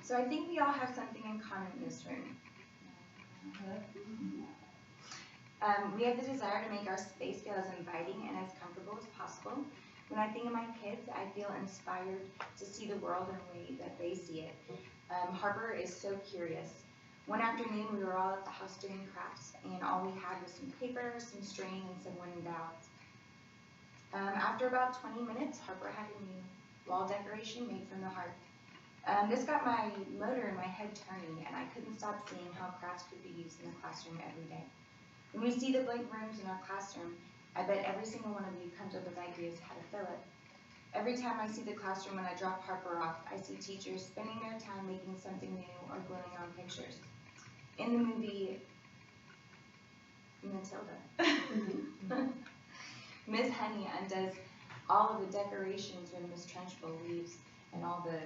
So I think we all have something in common in this room. We have the desire to make our space feel as inviting and as comfortable as possible. When I think of my kids, I feel inspired to see the world in a way that they see it. Harper is so curious. One afternoon, we were all at the house doing crafts, and all we had was some paper, some string, and some wooden dowels. After about 20 minutes, Harper had a new wall decoration made from the heart. This got my motor in my head turning, and I couldn't stop seeing how crafts could be used in the classroom every day. When we see the blank rooms in our classroom, I bet every single one of you comes up with ideas how to fill it. Every time I see the classroom when I drop Harper off, I see teachers spending their time making something new or gluing on pictures. In the movie Matilda, Miss Honey undoes all of the decorations when Miss Trunchbull leaves, and all the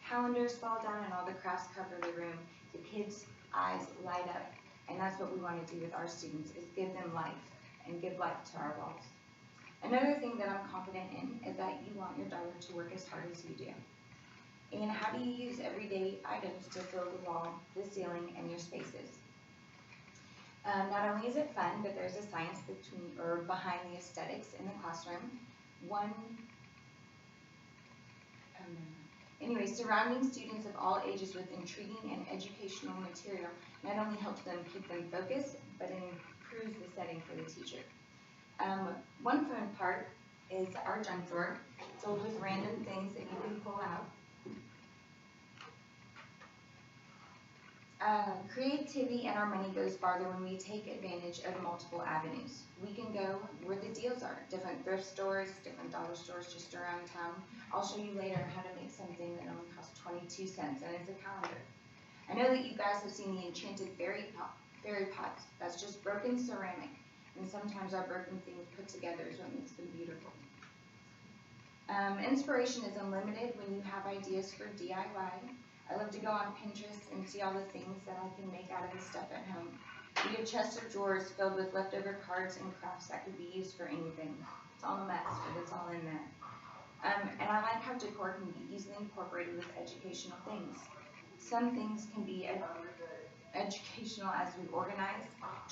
calendars fall down and all the crafts cover the room. The kids' eyes light up, and that's what we want to do with our students, is give them life and give life to our walls. Another thing that I'm confident in is that you want your daughter to work as hard as you do. And how do you use everyday items to fill the wall, the ceiling, and your spaces? Not only is it fun, but there's a science behind the aesthetics in the classroom. Surrounding students of all ages with intriguing and educational material not only helps them keep them focused, but it improves the setting for the teacher. One fun part is our junk drawer, filled with random things that you can pull out. Creativity and our money goes farther when we take advantage of multiple avenues. We can go where the deals are, different thrift stores, different dollar stores just around town. I'll show you later how to make something that only costs 22 cents, and it's a calendar. I know that you guys have seen the enchanted fairy pots. That's just broken ceramic, and sometimes our broken things put together is what makes them beautiful. Inspiration is unlimited when you have ideas for DIY. I love to go on Pinterest and see all the things that I can make out of the stuff at home. We have chests of drawers filled with leftover cards and crafts that could be used for anything. It's all a mess, but it's all in there. And I like how decor can be easily incorporated with educational things. Some things can be educational as we organize.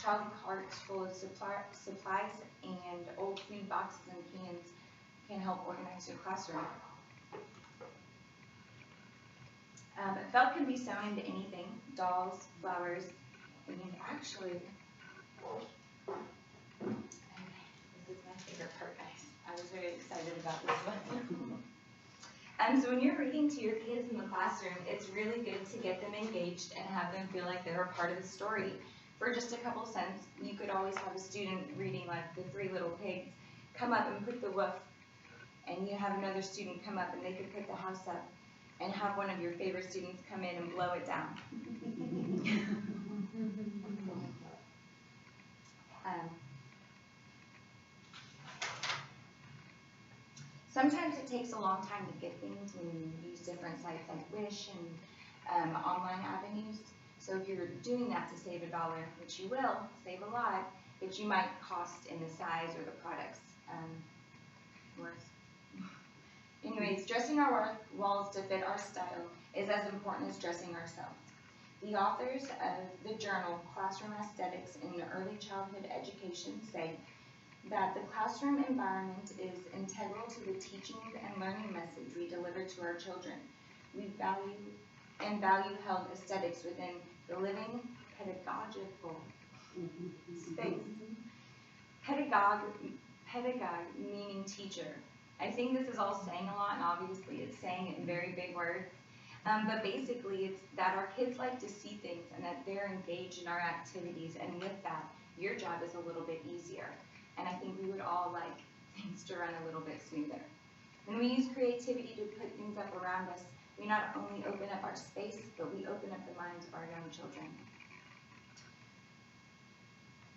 Child carts full of supplies and old food boxes and cans can help organize your classroom. Felt can be sewn into anything, dolls, flowers, and actually, this is my favorite part, guys. I was very excited about this one. So when you're reading to your kids in the classroom, it's really good to get them engaged and have them feel like they're a part of the story. For just a couple cents, you could always have a student reading like The Three Little Pigs come up and put the woof, and you have another student come up and they could put the house up, and have one of your favorite students come in and blow it down. Sometimes it takes a long time to get things when you use different sites like Wish and online avenues. So if you're doing that to save $1, which you will, save a lot, but you might cost in the size or the products worth. Anyways, dressing our walls to fit our style is as important as dressing ourselves. The authors of the journal Classroom Aesthetics in Early Childhood Education say that the classroom environment is integral to the teaching and learning message we deliver to our children. We value held aesthetics within the living pedagogical space. Pedagogue meaning teacher. I think this is all saying a lot, and obviously it's saying it in very big words. But basically, it's that our kids like to see things and that they're engaged in our activities, and with that, your job is a little bit easier. And I think we would all like things to run a little bit smoother. When we use creativity to put things up around us, we not only open up our space, but we open up the minds of our young children.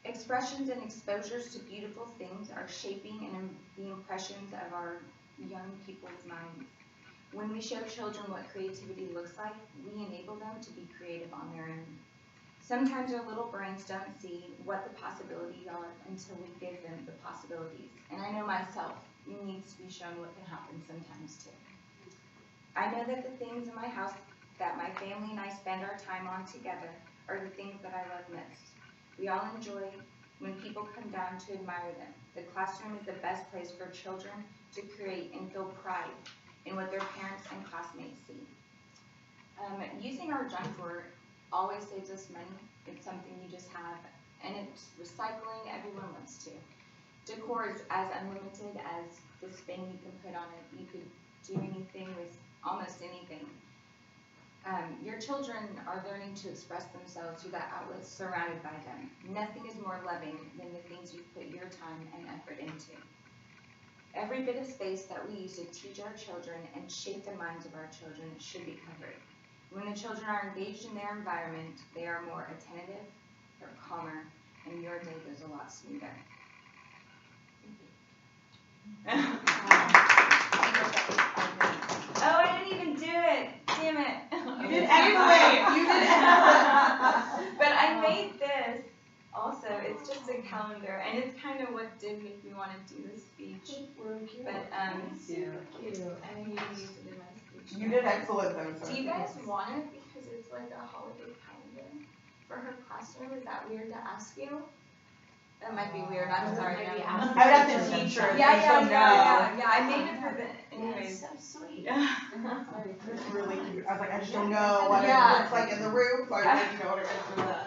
Expressions and exposures to beautiful things are shaping the impressions of our young people's minds. When we show children what creativity looks like, we enable them to be creative on their own. Sometimes our little brains don't see what the possibilities are until we give them the possibilities. And I know myself, needs to be shown what can happen sometimes too. I know that the things in my house that my family and I spend our time on together are the things that I love most. We all enjoy when people come down to admire them. The classroom is the best place for children to create and feel pride in what their parents and classmates see. Using our junk drawer always saves us money. It's something you just have, and it's recycling. Everyone loves to. Decor is as unlimited as the spin you can put on it. You could do anything with almost anything. Your children are learning to express themselves through that outlet surrounded by them. Nothing is more loving than the things you've put your time and effort into. Every bit of space that we use to teach our children and shape the minds of our children should be covered. When the children are engaged in their environment, they are more attentive, they're calmer, and your day goes a lot smoother. Oh, I didn't even do it. Damn it. You did excellent. You did excellent. But I made this also. It's just a calendar, and it's kind of what did make me want to do this speech. But I think you can use it in my speech. You did excellent though. Do you guys want it because it's like a holiday calendar for her classroom? Is that weird to ask you? That might be weird. I'm sorry. I would have to teach her. Yeah. I made it for the. Anyways. That's so sweet. It's really cute. I was like, I just don't know what it looks like in the room, so I didn't know what it was.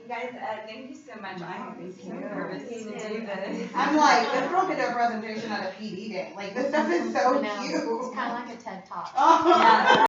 You guys, thank you so much. I'm so nervous to do this. I'm like, this girl could do a presentation at a PD day. Like, this stuff is so cute. It's kind of like a TED Talk. Oh. Yeah.